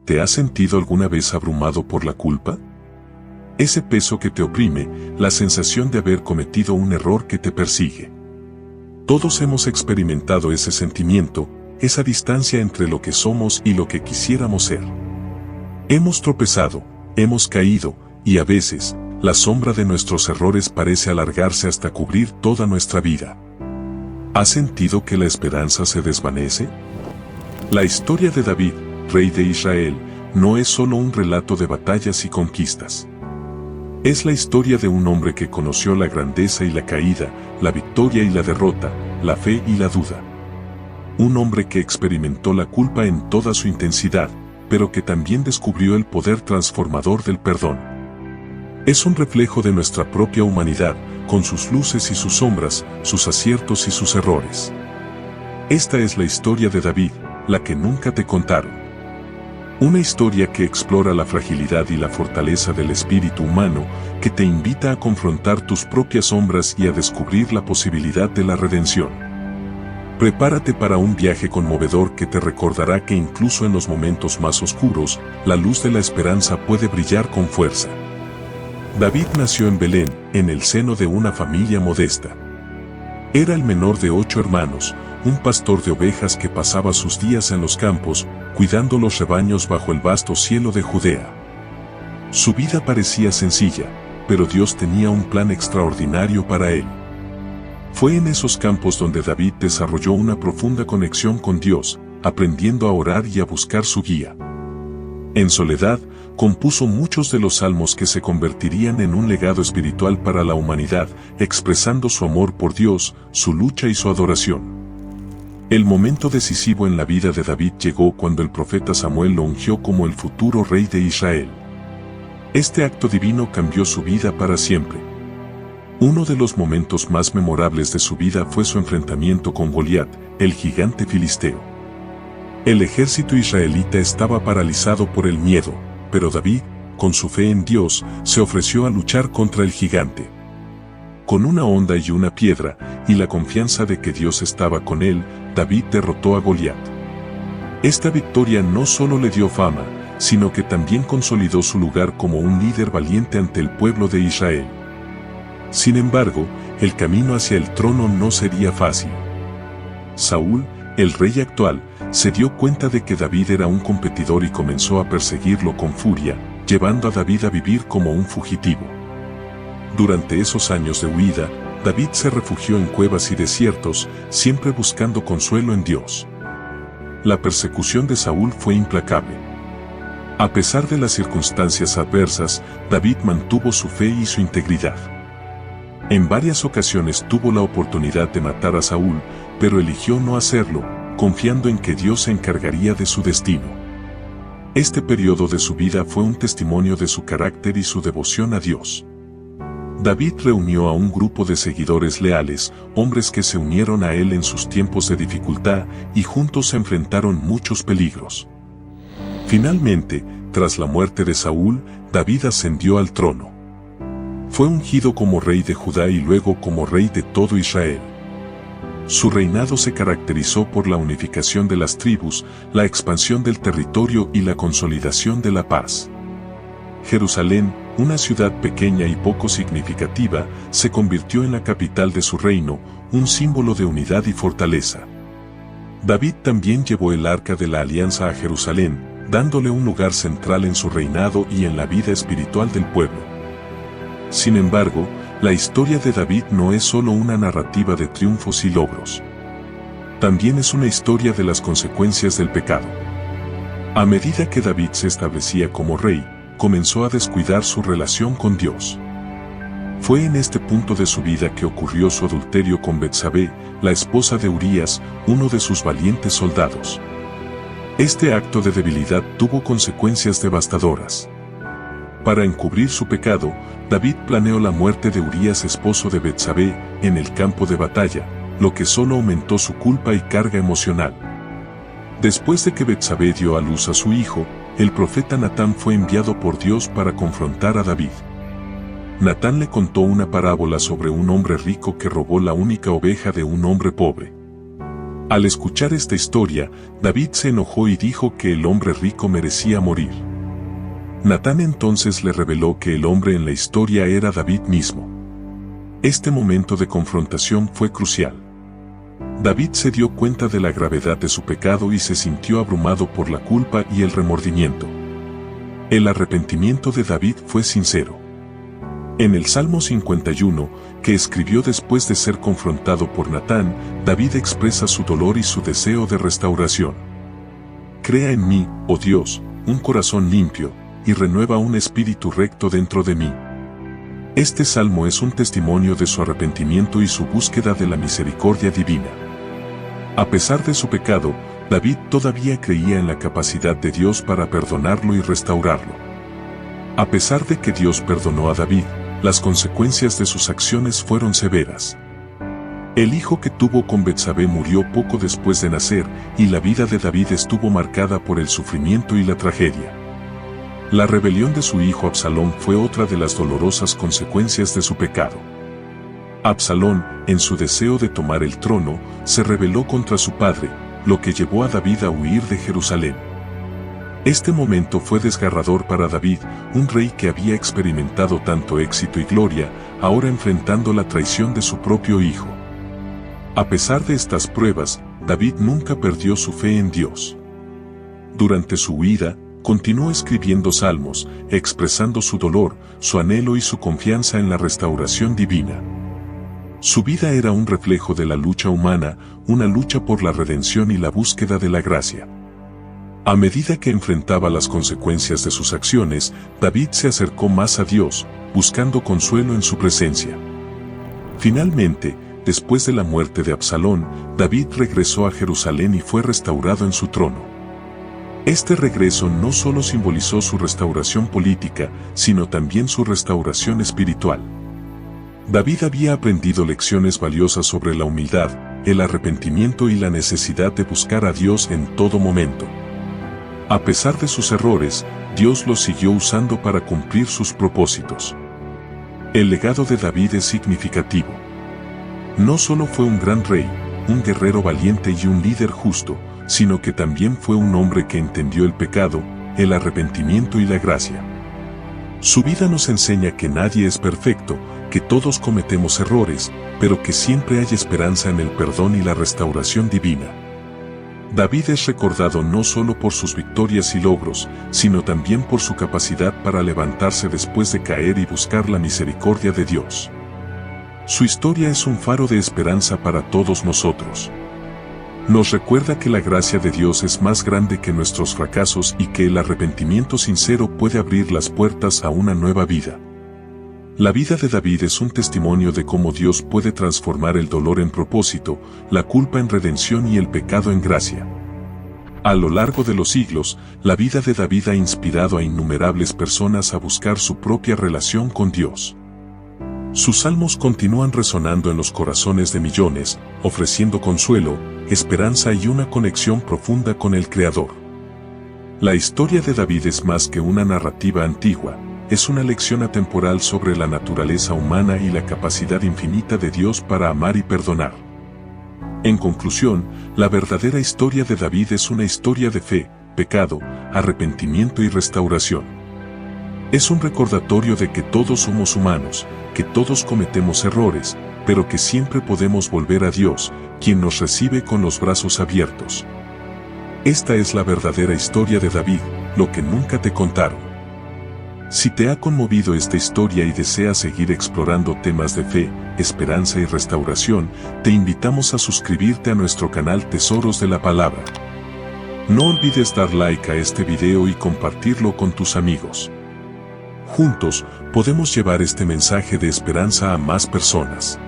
¿Te has sentido alguna vez abrumado por la culpa? Ese peso que te oprime, la sensación de haber cometido un error que te persigue. Todos hemos experimentado ese sentimiento, esa distancia entre lo que somos y lo que quisiéramos ser. Hemos tropezado, hemos caído, y a veces, la sombra de nuestros errores parece alargarse hasta cubrir toda nuestra vida. ¿Has sentido que la esperanza se desvanece? La historia de David, rey de Israel, no es solo un relato de batallas y conquistas. Es la historia de un hombre que conoció la grandeza y la caída, la victoria y la derrota, la fe y la duda. Un hombre que experimentó la culpa en toda su intensidad, pero que también descubrió el poder transformador del perdón. Es un reflejo de nuestra propia humanidad, con sus luces y sus sombras, sus aciertos y sus errores. Esta es la historia de David, la que nunca te contaron. Una historia que explora la fragilidad y la fortaleza del espíritu humano, que te invita a confrontar tus propias sombras y a descubrir la posibilidad de la redención. Prepárate para un viaje conmovedor que te recordará que incluso en los momentos más oscuros, la luz de la esperanza puede brillar con fuerza. David nació en Belén, en el seno de una familia modesta. Era el menor de 8 hermanos, un pastor de ovejas que pasaba sus días en los campos, cuidando los rebaños bajo el vasto cielo de Judea. Su vida parecía sencilla, pero Dios tenía un plan extraordinario para él. Fue en esos campos donde David desarrolló una profunda conexión con Dios, aprendiendo a orar y a buscar su guía. En soledad, compuso muchos de los salmos que se convertirían en un legado espiritual para la humanidad, expresando su amor por Dios, su lucha y su adoración. El momento decisivo en la vida de David llegó cuando el profeta Samuel lo ungió como el futuro rey de Israel. Este acto divino cambió su vida para siempre. Uno de los momentos más memorables de su vida fue su enfrentamiento con Goliat, el gigante filisteo. El ejército israelita estaba paralizado por el miedo, pero David, con su fe en Dios, se ofreció a luchar contra el gigante. Con una honda y una piedra, y la confianza de que Dios estaba con él, David derrotó a Goliat. Esta victoria no solo le dio fama, sino que también consolidó su lugar como un líder valiente ante el pueblo de Israel. Sin embargo, el camino hacia el trono no sería fácil. Saúl, el rey actual, se dio cuenta de que David era un competidor y comenzó a perseguirlo con furia, llevando a David a vivir como un fugitivo. Durante esos años de huida, David se refugió en cuevas y desiertos, siempre buscando consuelo en Dios. La persecución de Saúl fue implacable. A pesar de las circunstancias adversas, David mantuvo su fe y su integridad. En varias ocasiones tuvo la oportunidad de matar a Saúl, pero eligió no hacerlo, confiando en que Dios se encargaría de su destino. Este periodo de su vida fue un testimonio de su carácter y su devoción a Dios. David reunió a un grupo de seguidores leales, hombres que se unieron a él en sus tiempos de dificultad y juntos se enfrentaron muchos peligros. Finalmente, tras la muerte de Saúl, David ascendió al trono. Fue ungido como rey de Judá y luego como rey de todo Israel. Su reinado se caracterizó por la unificación de las tribus, la expansión del territorio y la consolidación de la paz. Jerusalén, una ciudad pequeña y poco significativa, se convirtió en la capital de su reino, un símbolo de unidad y fortaleza. David también llevó el arca de la alianza a Jerusalén, dándole un lugar central en su reinado y en la vida espiritual del pueblo. Sin embargo, la historia de David no es solo una narrativa de triunfos y logros. También es una historia de las consecuencias del pecado. A medida que David se establecía como rey, comenzó a descuidar su relación con Dios. Fue en este punto de su vida que ocurrió su adulterio con Betsabé, la esposa de Urías, uno de sus valientes soldados. Este acto de debilidad tuvo consecuencias devastadoras. Para encubrir su pecado, David planeó la muerte de Urías, esposo de Betsabé, en el campo de batalla, lo que solo aumentó su culpa y carga emocional. Después de que Betsabé dio a luz a su hijo, el profeta Natán fue enviado por Dios para confrontar a David. Natán le contó una parábola sobre un hombre rico que robó la única oveja de un hombre pobre. Al escuchar esta historia, David se enojó y dijo que el hombre rico merecía morir. Natán entonces le reveló que el hombre en la historia era David mismo. Este momento de confrontación fue crucial. David se dio cuenta de la gravedad de su pecado y se sintió abrumado por la culpa y el remordimiento. El arrepentimiento de David fue sincero. En el Salmo 51, que escribió después de ser confrontado por Natán, David expresa su dolor y su deseo de restauración. Crea en mí, oh Dios, un corazón limpio, y renueva un espíritu recto dentro de mí. Este salmo es un testimonio de su arrepentimiento y su búsqueda de la misericordia divina. A pesar de su pecado, David todavía creía en la capacidad de Dios para perdonarlo y restaurarlo. A pesar de que Dios perdonó a David, las consecuencias de sus acciones fueron severas. El hijo que tuvo con Betsabé murió poco después de nacer, y la vida de David estuvo marcada por el sufrimiento y la tragedia. La rebelión de su hijo Absalón fue otra de las dolorosas consecuencias de su pecado. Absalón, en su deseo de tomar el trono, se rebeló contra su padre, lo que llevó a David a huir de Jerusalén. Este momento fue desgarrador para David, un rey que había experimentado tanto éxito y gloria, ahora enfrentando la traición de su propio hijo. A pesar de estas pruebas, David nunca perdió su fe en Dios. Durante su huida, continuó escribiendo salmos, expresando su dolor, su anhelo y su confianza en la restauración divina. Su vida era un reflejo de la lucha humana, una lucha por la redención y la búsqueda de la gracia. A medida que enfrentaba las consecuencias de sus acciones, David se acercó más a Dios, buscando consuelo en su presencia. Finalmente, después de la muerte de Absalón, David regresó a Jerusalén y fue restaurado en su trono. Este regreso no solo simbolizó su restauración política, sino también su restauración espiritual. David había aprendido lecciones valiosas sobre la humildad, el arrepentimiento y la necesidad de buscar a Dios en todo momento. A pesar de sus errores, Dios los siguió usando para cumplir sus propósitos. El legado de David es significativo. No solo fue un gran rey, un guerrero valiente y un líder justo, sino que también fue un hombre que entendió el pecado, el arrepentimiento y la gracia. Su vida nos enseña que nadie es perfecto, que todos cometemos errores, pero que siempre hay esperanza en el perdón y la restauración divina. David es recordado no solo por sus victorias y logros, sino también por su capacidad para levantarse después de caer y buscar la misericordia de Dios. Su historia es un faro de esperanza para todos nosotros. Nos recuerda que la gracia de Dios es más grande que nuestros fracasos y que el arrepentimiento sincero puede abrir las puertas a una nueva vida. La vida de David es un testimonio de cómo Dios puede transformar el dolor en propósito, la culpa en redención y el pecado en gracia. A lo largo de los siglos, la vida de David ha inspirado a innumerables personas a buscar su propia relación con Dios. Sus salmos continúan resonando en los corazones de millones, ofreciendo consuelo, esperanza y una conexión profunda con el Creador. La historia de David es más que una narrativa antigua, es una lección atemporal sobre la naturaleza humana y la capacidad infinita de Dios para amar y perdonar. En conclusión, la verdadera historia de David es una historia de fe, pecado, arrepentimiento y restauración. Es un recordatorio de que todos somos humanos, que todos cometemos errores, pero que siempre podemos volver a Dios, quien nos recibe con los brazos abiertos. Esta es la verdadera historia de David, lo que nunca te contaron. Si te ha conmovido esta historia y deseas seguir explorando temas de fe, esperanza y restauración, te invitamos a suscribirte a nuestro canal Tesoros de la Palabra. No olvides dar like a este video y compartirlo con tus amigos. Juntos, podemos llevar este mensaje de esperanza a más personas.